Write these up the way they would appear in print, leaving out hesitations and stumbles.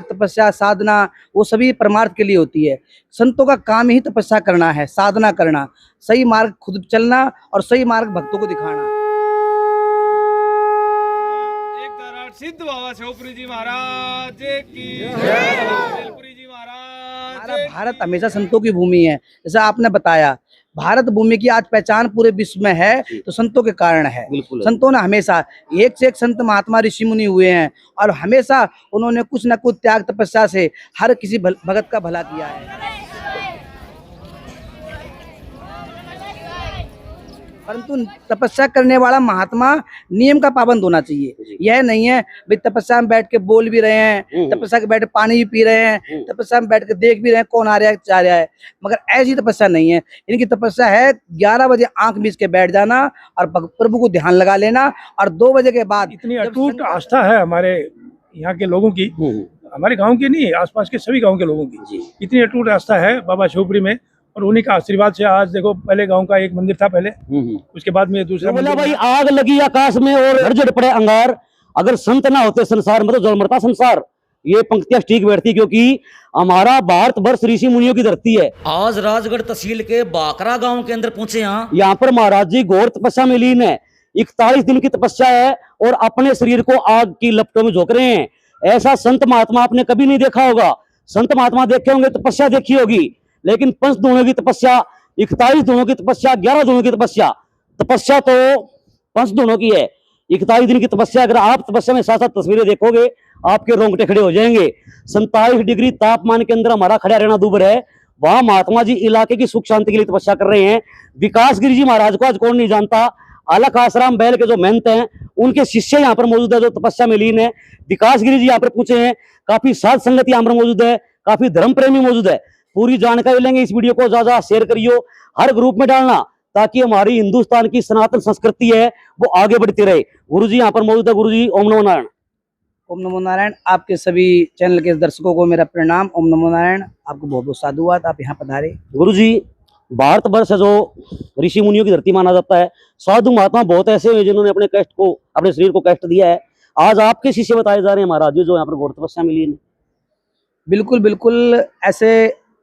तपस्या साधना वो सभी परमार्थ के लिए होती है। संतों का काम ही तपस्या करना है, साधना करना, सही मार्ग खुद चलना और सही मार्ग भक्तों को दिखाना। सिद्ध बाबा शिवपुरी जी महाराज की जय। शिवपुरी जी महाराज। हमारा भारत हमेशा संतों की भूमि है। जैसे आपने बताया, भारत भूमि की आज पहचान पूरे विश्व में है तो संतों के कारण है। संतों ने हमेशा एक से एक संत महात्मा ऋषि मुनि हुए हैं और हमेशा उन्होंने कुछ न कुछ त्याग तपस्या से हर किसी भगत का भला किया है। परंतु तपस्या करने वाला महात्मा नियम का पाबंद होना चाहिए। यह नहीं है भाई तपस्या में बैठ के बोल भी रहे हैं, तपस्या के बैठ के पानी भी पी रहे हैं, तपस्या में बैठ के देख भी रहे हैं कौन आ रहा है जा रहा है, मगर ऐसी तपस्या नहीं है। इनकी तपस्या है 11 बजे आंख मीच के बैठ जाना और प्रभु को ध्यान लगा लेना और 2 बजे के बाद। इतनी अटूट आस्था है हमारे यहाँ के लोगों की, हमारे गाँव की नहीं, आसपास के सभी गाँव के लोगों की इतनी अटूट आस्था है बाबा शिवपुरी में। और उन्हीं का आशीर्वाद से आज देखो, पहले गांव का एक मंदिर था पहले, उसके बाद में दूसरा बोला भाई आग लगी आकाश में और झड़ पड़े अंगार, अगर संत ना होते संसार में तो जल मरता संसार। ये पंक्तियां ठीक बैठती क्योंकि हमारा भारत वर्ष ऋषि मुनियों की धरती है। आज राजगढ़ तहसील के बाकरा गांव के अंदर पहुंचे यहाँ पर महाराज जी घोर तपस्या में लीन है। 41 दिन की तपस्या है और अपने शरीर को आग की लपटों में झोंक रहे हैं। ऐसा संत महात्मा आपने कभी नहीं देखा होगा। संत महात्मा देखे होंगे, तपस्या देखी होगी, लेकिन 5 दिनों की तपस्या, 41 दिनों की तपस्या, 11 दिनों की तपस्या, तपस्या तो 5 दिनों की है। 41 दिन की तपस्या, अगर आप तपस्या में साथ साथ तस्वीरें देखोगे आपके रोंगटे खड़े हो जाएंगे। 47 डिग्री तापमान के अंदर हमारा खड़ा रहना दूभर है। वहां महात्मा जी इलाके की सुख शांति के लिए तपस्या कर रहे हैं। विकास गिरी जी महाराज को आज कौन नहीं जानता। अलख आश्रम बैल के जो महंत हैं उनके शिष्य यहाँ पर मौजूद है जो तपस्या में लीन है। विकास गिरी जी यहाँ पर पूछे हैं, काफी साध संगत यहाँ पर मौजूद है, काफी धर्म प्रेमी मौजूद है। पूरी जानकारी लेंगे, इस वीडियो को ज्यादा शेयर करियो, हर ग्रुप में डालना ताकि हमारी हिंदुस्तान की सनातन संस्कृति है वो आगे बढ़ती रहे। गुरुजी यहाँ पर मौजूद है। गुरुजी ओम नमो नारायण। ओम नमो नारायण। आपके सभी चैनल के दर्शकों को मेरा प्रणाम। ओम नमो नारायण। आपको बहुत बहुत साधुवाद, आप यहाँ पधारे। गुरुजी, भारत वर्ष जो ऋषि मुनियों की धरती माना जाता है, साधु महात्मा बहुत ऐसे हैं जिन्होंने अपने कष्ट को, अपने शरीर को कष्ट दिया है। आज आपके शिष्य बताए जा रहे हैं महाराज जी जो यहाँ पर घोर तपस्या में लीन। बिल्कुल बिल्कुल। ऐसे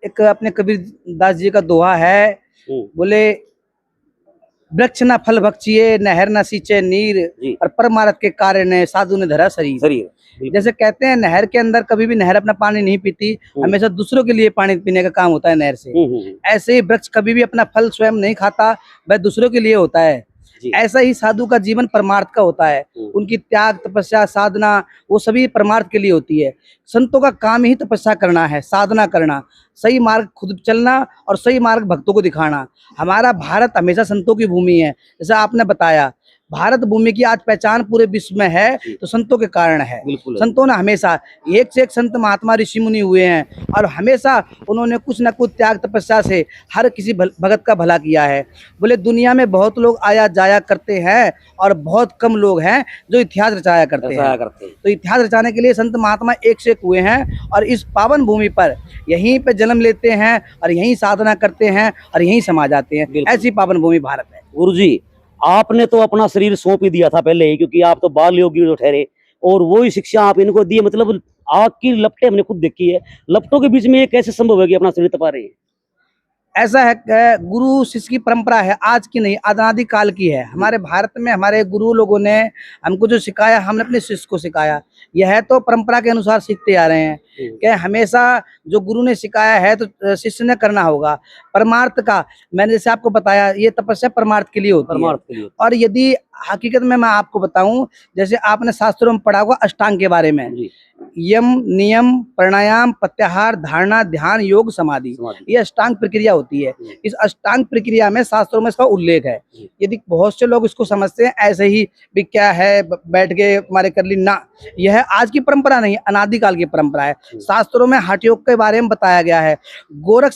एक अपने कबीर दास जी का दोहा है, बोले वृक्ष न फल भक्षिए, नहर न सींचे नीर, और परमार्थ के कारण साधु ने धरा शरीर। जैसे कहते हैं नहर के अंदर कभी भी नहर अपना पानी नहीं पीती, हमेशा दूसरों के लिए पानी पीने का काम होता है नहर से। ऐसे ही वृक्ष कभी भी अपना फल स्वयं नहीं खाता, वह दूसरों के लिए होता है। ऐसा ही साधु का जीवन परमार्थ का होता है। उनकी त्याग तपस्या साधना वो सभी परमार्थ के लिए होती है। संतों का काम ही तपस्या करना है, साधना करना, सही मार्ग खुद चलना और सही मार्ग भक्तों को दिखाना। हमारा भारत हमेशा संतों की भूमि है। जैसे आपने बताया, भारत भूमि की आज पहचान पूरे विश्व में है तो संतों के कारण है। संतों ने हमेशा एक से एक संत महात्मा ऋषि मुनि हुए हैं और हमेशा उन्होंने कुछ न कुछ त्याग तपस्या से हर किसी भगत का भला किया है। बोले दुनिया में बहुत लोग आया जाया करते हैं और बहुत कम लोग हैं जो इतिहास रचाया करते हैं। तो इतिहास रचाने के लिए संत महात्मा एक से एक हुए हैं और इस पावन भूमि पर यहीं पे जन्म लेते हैं और यहीं साधना करते हैं और यहीं समा जाते हैं। ऐसी पावन भूमि भारत है। गुरुजी, आपने तो अपना शरीर सौंप ही दिया था पहले ही, क्योंकि आप तो बाल योगी जो ठहरे और वही शिक्षा आप इनको दी। मतलब आग की लपटें हमने खुद देखी है, लपटों के बीच में ये कैसे संभव है कि अपना शरीर तपा रहे हैं? ऐसा है, गुरु शिष्य की परंपरा है, आज की नहीं, अनादि काल की है। हमारे भारत में हमारे गुरु लोगों ने हमको जो सिखाया, हमने अपने शिष्य को सिखाया। यह है तो परंपरा के अनुसार सीखते आ रहे हैं कि हमेशा जो गुरु ने सिखाया है तो शिष्य ने करना होगा। परमार्थ का मैंने जैसे आपको बताया, ये तपस्या परमार्थ के लिए होती है। और यदि हकीकत में मैं आपको बताऊं, जैसे आपने शास्त्रों में पढ़ा होगा अष्टांग के बारे में, यम नियम प्राणायाम प्रत्याहार धारणा ध्यान योग समाधि, ये अष्टांग प्रक्रिया होती है। इस अष्टांग प्रक्रिया में शास्त्रों में इसका उल्लेख है। यदि बहुत से लोग इसको समझते हैं ऐसे ही भी क्या है बैठ के हमारे कर ली ना, यह आज की परंपरा नहीं, अनादिकाल की परंपरा है। शास्त्रों में हठ योग के बारे में बताया गया है। गोरख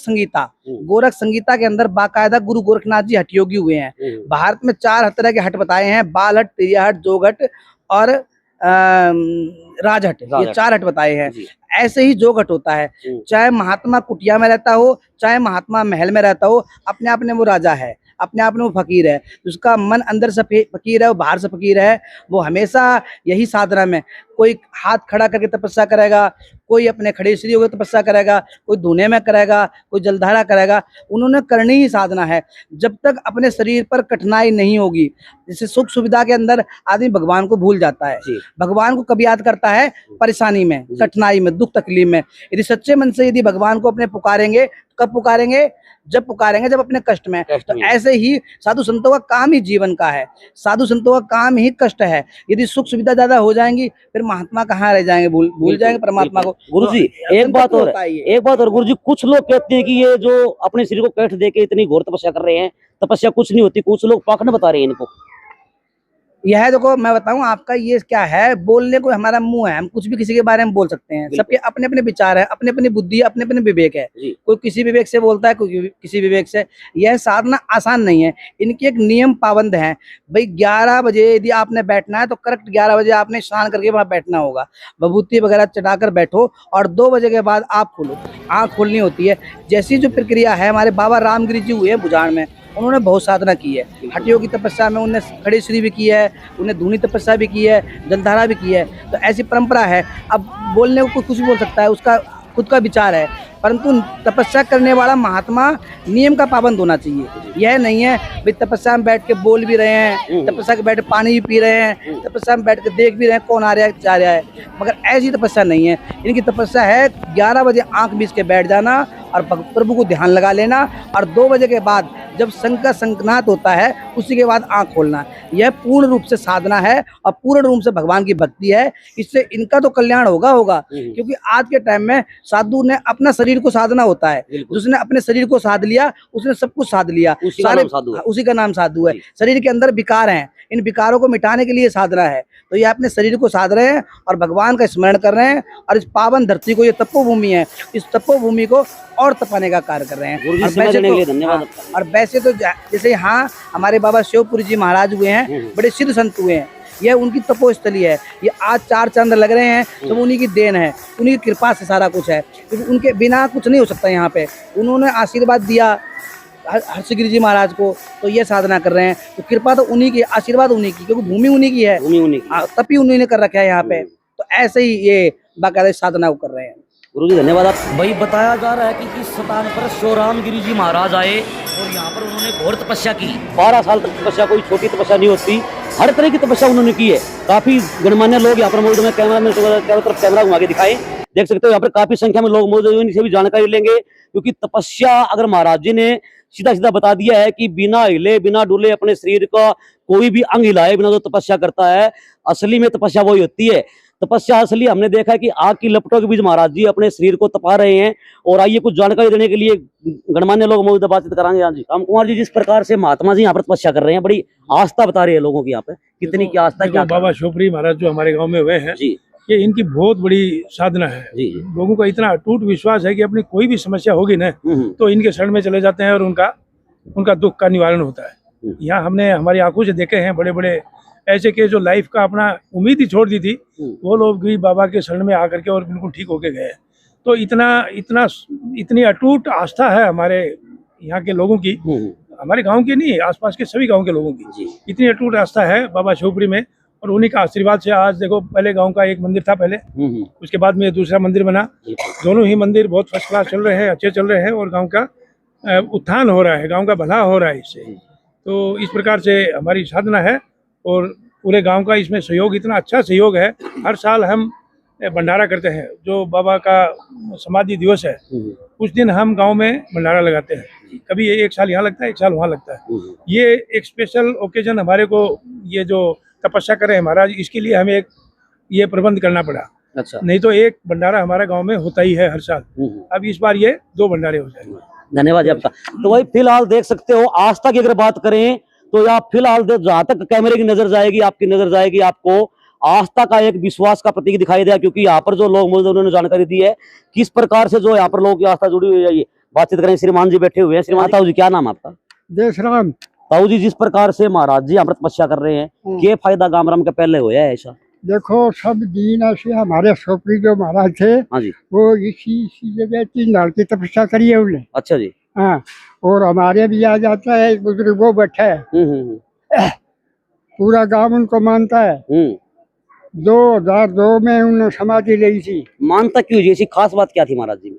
संगीता के अंदर बाकायदा गुरु गोरखनाथ जी हठ योगी हुए हैं। भारत में 4 तरह के हठ बताए हैं, बाल हट, त्रिया हट, जोग हट और राजहट, ये 4 हट बताए हैं। ऐसे ही जोग हट होता है, चाहे महात्मा कुटिया में रहता हो चाहे महात्मा महल में रहता हो, अपने आप में वो राजा है, अपने आप में वो फकीर है। उसका मन अंदर से फकीर है, वो बाहर से फकीर है। वो हमेशा यही साधना में, कोई हाथ खड़ा करके तपस्या करेगा, कोई अपने खड़े श्री होकर तपस्या करेगा, कोई धुने में करेगा, कोई जलधारा करेगा। उन्होंने करनी ही साधना है। जब तक अपने शरीर पर कठिनाई नहीं होगी, जैसे सुख सुविधा के अंदर आदमी भगवान को भूल जाता है, भगवान को कब याद करता है? परेशानी में, कठिनाई में, दुख तकलीफ में। यदि सच्चे मन से यदि भगवान को अपने पुकारेंगे, कब पुकारेंगे? जब पुकारेंगे जब अपने कष्ट में। तो ऐसे ही साधु संतों का काम ही जीवन का है, साधु संतों का काम ही कष्ट है। यदि सुख सुविधा ज्यादा हो जाएंगी, फिर महात्मा कहाँ रह जाएंगे? भूल जाएंगे परमात्मा को। गुरु जी एक बात और गुरु जी, कुछ लोग कहते हैं कि ये जो अपने शरीर को कष्ट देके इतनी घोर तपस्या कर रहे हैं, तपस्या कुछ नहीं होती। कुछ लोग पाखंड बता रहे हैं इनको। यह देखो, मैं बताऊं आपका, ये क्या है, बोलने को हमारा मुंह है, हम कुछ भी किसी के बारे में बोल सकते हैं। सबके अपने अपने विचार है, अपने अपनी बुद्धि, अपने अपने विवेक है। कोई किसी विवेक से बोलता है, कोई किसी विवेक से। यह साधना आसान नहीं है, इनके एक नियम पाबंद हैं। भाई 11 बजे यदि आपने बैठना है तो करेक्ट 11 बजे आपने स्नान करके वहां बैठना होगा, विभूति वगैरह चढ़ाकर बैठो, और 2 बजे के बाद आप खोलो, आँख खोलनी होती है। जैसी जो प्रक्रिया है, हमारे बाबा रामगिरी जी हुए बुजान में, उन्होंने बहुत साधना की है। हटियों की तपस्या में उन्हें खड़े श्री भी की है, उन्हें धूनी तपस्या भी की है, जलधारा भी की है। तो ऐसी परंपरा है। अब बोलने को कोई कुछ भी बोल सकता है, उसका खुद का विचार है, परंतु तपस्या करने वाला महात्मा नियम का पाबंद होना चाहिए। यह नहीं है भाई तपस्या में बैठ के बोल भी रहे हैं, तपस्या के बैठ के पानी भी पी रहे हैं, तपस्या में बैठ के देख भी रहे हैं कौन आ रहा है जा रहा है, मगर ऐसी तपस्या नहीं है। इनकी तपस्या है 11 बजे आंख बीच के बैठ जाना और प्रभु को ध्यान लगा लेना, और 2 बजे के बाद जब शंख का शंखनाद होता है उसी के बाद आंख खोलना। यह पूर्ण रूप से साधना है और पूर्ण रूप से भगवान की भक्ति है। इससे इनका तो कल्याण होगा, क्योंकि आज के टाइम में साधु ने अपना शरीर को साधना होता है। जिसने अपने शरीर को साध लिया उसने सब कुछ साध लिया, उसी का नाम साधु है। शरीर के अंदर विकार हैं, इन विकारों को मिटाने के लिए साधना है। तो ये अपने शरीर को साध रहे हैं और भगवान का स्मरण कर रहे हैं, और इस पावन धरती को, ये तपोभूमि है, इस तपोभूमि को और तपाने का कार्य कर रहे हैं। और वैसे तो जैसे यहाँ हमारे बाबा शिवपुरी जी महाराज हुए हैं, बड़े सिद्ध संत हुए हैं, यह उनकी तपोस्थली है। ये आज 4 चंद्र लग रहे हैं, सब उन्हीं की देन है, उन्हीं की कृपा से सारा कुछ है, क्योंकि उनके बिना कुछ नहीं हो सकता यहाँ पे। उन्होंने आशीर्वाद दिया हर्षगिरी जी महाराज को, तो ये साधना कर रहे हैं। तो कृपा तो उन्हीं की, आशीर्वाद उन्हीं की, क्योंकि भूमि उन्हीं की है, तपी उन्हीं ने कर रखा है यहाँ पे। तो ऐसे ही ये बाकायदा साधना कर रहे हैं। गुरु जी धन्यवाद। आप भाई बताया जा रहा है कि इस स्थान पर शिवराम गिरी जी महाराज आए और यहाँ पर उन्होंने घोर तपस्या की। 12 साल तक तपस्या, कोई छोटी तपस्या नहीं होती, हर तरह की तपस्या उन्होंने की है। काफी गणमान्य लोग यहाँ पर मौजूद हैं, कैमरा में चारों तरफ कैमरा घुमा के दिखाएं, देख सकते हो यहाँ पर काफी संख्या में लोग मौजूद हैं। इनसे भी जानकारी लेंगे, क्योंकि तपस्या अगर महाराज जी ने सीधा सीधा बता दिया है कि बिना हिले बिना डुले अपने शरीर का कोई भी अंग हिलाए बिना जो तपस्या करता है, असली में तपस्या वही होती है। तपस्या असली हमने देखा है कि आग की लपटों के बीच महाराज जी अपने शरीर को तपा रहे हैं। और आइए कुछ जानकारी देने के लिए गणमान्य लोग मौजूद बातचीत कराएंगे। हाँ जी, राम कुमार जी, जिस प्रकार से महात्मा जी यहाँ पर तपस्या कर रहे हैं, बड़ी आस्था बता रहे हैं लोगों की, यहाँ पे कितनी क्या आस्था क्या? बाबा शिवपुरी महाराज जो हमारे गाँव में हुए हैं जी, ये इनकी बहुत बड़ी साधना है जी। लोगों का इतना अटूट विश्वास है कि अपनी कोई भी समस्या होगी ना तो इनके शरण में चले जाते हैं और उनका दुख का निवारण होता है। यहाँ हमने हमारी आंखों से देखे हैं बड़े बड़े ऐसे केस जो लाइफ का अपना उम्मीद ही छोड़ दी थी, वो लोग भी बाबा के शरण में आकर के और बिल्कुल ठीक होके गए। तो इतनी अटूट आस्था है हमारे यहाँ के लोगों की, हमारे गांव के नहीं, आसपास के सभी गांव के लोगों की इतनी अटूट आस्था है बाबा शिवपुरी में। और उन्हीं का आशीर्वाद से आज देखो, पहले गांव का एक मंदिर था पहले, उसके बाद में दूसरा मंदिर बना। दोनों ही मंदिर बहुत फर्स्ट क्लास चल रहे हैं, अच्छे चल रहे हैं, और गाँव का उत्थान हो रहा है, गाँव का भला हो रहा है इससे। तो इस प्रकार से हमारी साधना है और पूरे गांव का इसमें सहयोग, इतना अच्छा सहयोग है। हर साल हम भंडारा करते हैं, जो बाबा का समाधि दिवस है उस दिन हम गांव में भंडारा लगाते हैं। कभी एक साल यहाँ लगता है, एक साल वहाँ लगता है। ये एक स्पेशल ओकेजन हमारे को, ये जो तपस्या कर रहे हैं महाराज, इसके लिए हमें एक ये प्रबंध करना पड़ा। अच्छा, नहीं तो एक भंडारा हमारे गाँव में होता ही है हर साल। अब इस बार ये 2 भंडारे हो जाएंगे। धन्यवाद आपका। तो भाई फिलहाल देख सकते हो, आस्था की अगर बात करें तो आप फिलहाल जहां तक कैमरे की नजर जाएगी, आपकी नजर जाएगी, आपको आस्था का एक विश्वास का प्रतीक दिखाई देगा। क्योंकि यहाँ पर जो लोग मौजूद उन्होंने जानकारी दी है किस प्रकार से जो यहाँ पर लोगों की आस्था जुड़ी हुई है। ये बातचीत करें, श्रीमान जी बैठे हुए हैं। श्रीमान ताऊ जी, क्या नाम आपका? देशराम। ताऊ जी, जिस प्रकार से महाराज जी यहाँ पर तपस्या कर रहे हैं, क्या फायदा गांव राम के पहले हुआ है ऐसा? देखो, सब दिन ऐसे हमारे शिवपुरी जो महाराज थे, हाँ जी, वो इसी जगह 3 साल की तपस्या करी है उन्होंने। अच्छा जी। हाँ, और हमारे भी आ जाता है, बुजुर्ग वो बैठा है, पूरा गांव उनको मानता है। 2002 में उन्होंने समाधि ली थी। मानता क्यों जी, ऐसी खास बात क्या थी महाराज जी में?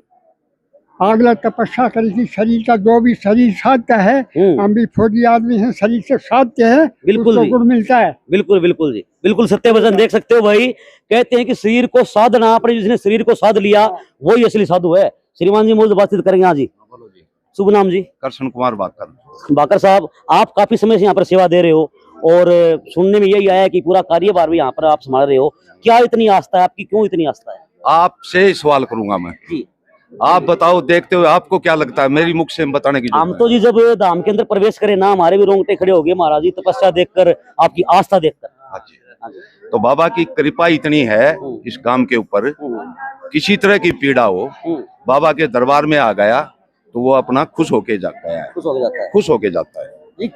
अगला तपस्या करी थी, शरीर का जो भी शरीर साध्य है, हम भी फौजी आदमी हैं, शरीर से साध्य है, बिल्कुल उसको जी। गुण मिलता है। बिल्कुल बिल्कुल जी, बिल्कुल सत्य वचन। देख सकते हो भाई, कहते हैं कि शरीर को साधना, आपने जिसने शरीर को साध लिया वही असली साधु है। श्रीमान जी मौजूद बातचीत करेंगे। हाँ जी, शुभ नाम जी? कृष्ण कुमार बाकर। बाकर साहब, आप काफी समय से यहाँ पर सेवा दे रहे हो और सुनने में यही आया है कि पूरा कार्यभार भी यहाँ पर आप संभाल रहे हो। क्या इतनी आस्था है आपकी, क्यों इतनी आस्था है? आपसे ही सवाल करूंगा मैं जी। आप बताओ, देखते हुए आपको क्या लगता है? मेरी मुख से बताने की हम तो जी जब धाम के अंदर प्रवेश करें ना, हमारे भी रोंगटे खड़े हो गए महाराज जी, तपस्या देखकर, आपकी आस्था देखकर। हाँ जी। तो बाबा की कृपा इतनी है इस काम के ऊपर, किसी तरह की पीड़ा हो, बाबा के दरबार में आ गया तो वो अपना खुश होके जाता है, खुश हो जाता है, खुश होके जाता है। जी।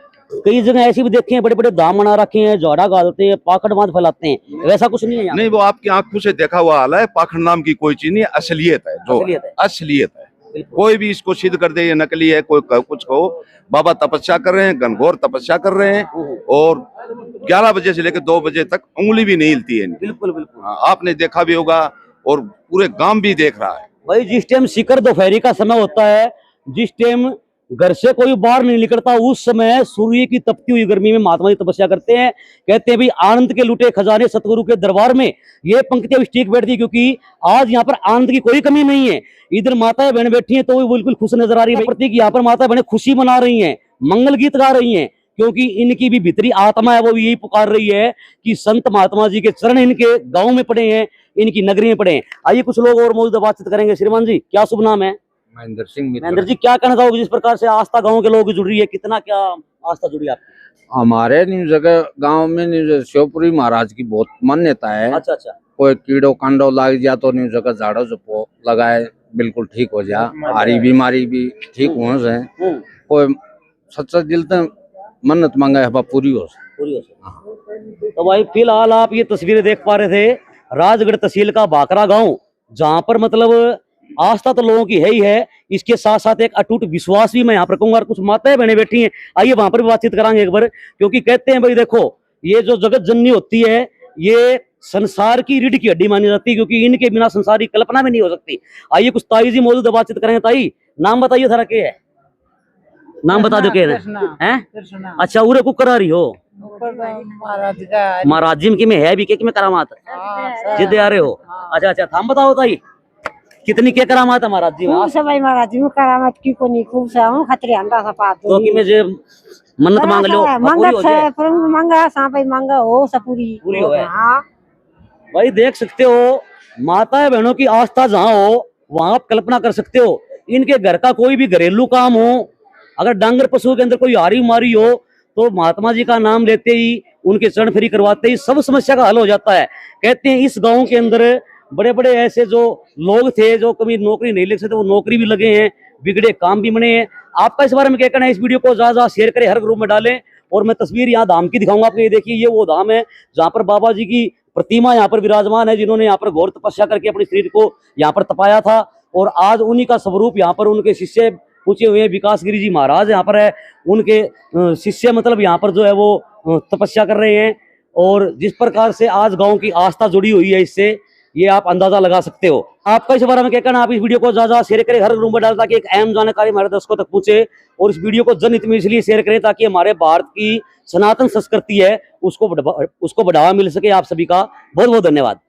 कई जगह ऐसी भी देखे हैं, बड़े बड़े दाम बना रखे हैं, जोड़ा गालते हैं, पाखंड बांध फैलाते हैं, वैसा कुछ नहीं है यहाँ? नहीं, वो आपकी आंखों से देखा हुआ हाल है। पाखंड नाम की कोई चीज नहीं, असलियत है, जो असलियत है। कोई भी इसको सिद्ध कर दे ये नकली है, कोई कुछ कहो, बाबा तपस्या कर रहे हैं, घनघोर तपस्या कर रहे हैं, और 11 बजे से लेकर 2 बजे तक उंगली भी नहीं हिलती है। बिल्कुल बिल्कुल। हाँ, आपने देखा भी होगा और पूरे गांव भी देख रहा है भाई। जिस टाइम शिखर दोपहरी का समय होता है, जिस टाइम घर से कोई बाहर नहीं निकलता, उस समय सूर्य की तपती हुई गर्मी में महात्मा जी तपस्या करते हैं। कहते हैं भी आनंद के लुटे खजाने सतगुरु के दरबार में ये पंक्तियां ठीक बैठती, क्योंकि आज यहाँ पर आनंद की कोई कमी नहीं है। इधर माताएं बहन बैठी हैं तो वो बिल्कुल खुश नजर आ रही है, प्रतीक यहाँ पर माता बहनें खुशी मना रही हैं, मंगल गीत गा रही हैं, क्योंकि इनकी भी भीतरी आत्मा है, वो भी यही पुकार रही है कि संत महात्मा जी के चरण इनके गाँव में पड़े हैं, इनकी नगरी में पड़े हैं। आइए कुछ लोग और मौजूद बातचीत करेंगे। श्रीमान जी, क्या शुभ नाम है? महेंद्र सिंह। महेंद्र जी, क्या कहना चाहोगे जिस प्रकार से आस्था गांव के लोगों की जुड़ रही है, कितना क्या आस्था जुड़ी है आपकी? हमारे न्यू जगह गांव में न्यू शिवपुरी महाराज की बहुत मान्यता है। अच्छा अच्छा। कोई कीड़ो कांडो लग जाए तो न्यू जगह झाड़ो जपो लगाए, बिल्कुल ठीक हो जा, हारी बीमारी भी ठीक हो जाए, कोई सच्चा दिल से मन्नत मांगा है पूरी हो जाए। तो भाई फिलहाल आप ये तस्वीरें देख पा रहे थे राजगढ़ तहसील का भाकरा गांव, जहां पर मतलब आस्था तो लोगों की है ही है, इसके साथ साथ एक अटूट विश्वास भी मैं यहाँ पर कहूंगा। और कुछ माताएं बहनें बैठी हैं, आइए वहां पर भी बातचीत करांगे एक बार, क्योंकि कहते हैं भाई देखो, ये जो जगत जननी होती है ये संसार की रीढ़ की हड्डी मानी जाती है, क्योंकि इनके बिना संसार की कल्पना भी नहीं हो सकती। आइए कुछ ताई जी मौजूद बातचीत करेंगे। ताई, नाम बताइए थारा क्या है? नाम बता दो क्या है? अच्छा, उरे को करा रही हो महाराज जी में है भी के में करामात जिद आ रहे हो? अच्छा अच्छा, थाम बताओ ताई, कितनी क्या करामात है महाराज जी में? खूब सबाई महाराज जी में करामात की कोनी खूब सा हूं खतरे अंडा सा पात तो कि में जे मन्नत मांग लो मंगत से परंग मांगा सांपई मांगा हो सब पूरी हो। हां भाई देख सकते हो, माताएं बहनों की आस्था जहाँ हो वहां आप कल्पना कर सकते हो। इनके घर का कोई भी घरेलू काम हो, अगर डांगर पशु के अंदर कोई हारी मारी हो, तो महात्मा जी का नाम लेते ही, उनके चरण फ्री करवाते ही सब समस्या का हल हो जाता है। कहते हैं इस गांव के अंदर बड़े बड़े ऐसे जो लोग थे जो कभी नौकरी नहीं लग सकते, वो नौकरी भी लगे हैं, बिगड़े काम भी बने हैं। आपका इस बारे में क्या कहना है? इस वीडियो को ज्यादा शेयर करें, हर ग्रुप में डालें। और मैं तस्वीर यहाँ धाम की दिखाऊंगा आपको। ये देखिए, ये वो धाम है जहाँ पर बाबा जी की प्रतिमा यहाँ पर विराजमान है, जिन्होंने यहाँ पर घोर तपस्या करके अपने शरीर को यहाँ पर तपाया था। और आज उन्हीं का स्वरूप यहाँ पर उनके शिष्य पूछे हुए हैं, विकास गिरी जी महाराज यहाँ पर है, उनके शिष्य मतलब यहाँ पर जो है वो तपस्या कर रहे हैं। और जिस प्रकार से आज गाँव की आस्था जुड़ी हुई है, इससे ये आप अंदाजा लगा सकते हो। आपका इस बारे में क्या कहना? आप इस वीडियो को ज्यादा शेयर करें, हर रूम में डालें, ताकि एक अहम जानकारी हमारे दर्शकों तक पहुंचे। और इस वीडियो को जनहित में इसलिए शेयर करें ताकि हमारे भारत की सनातन संस्कृति है उसको बढ़ावा मिल सके। आप सभी का बहुत बहुत धन्यवाद।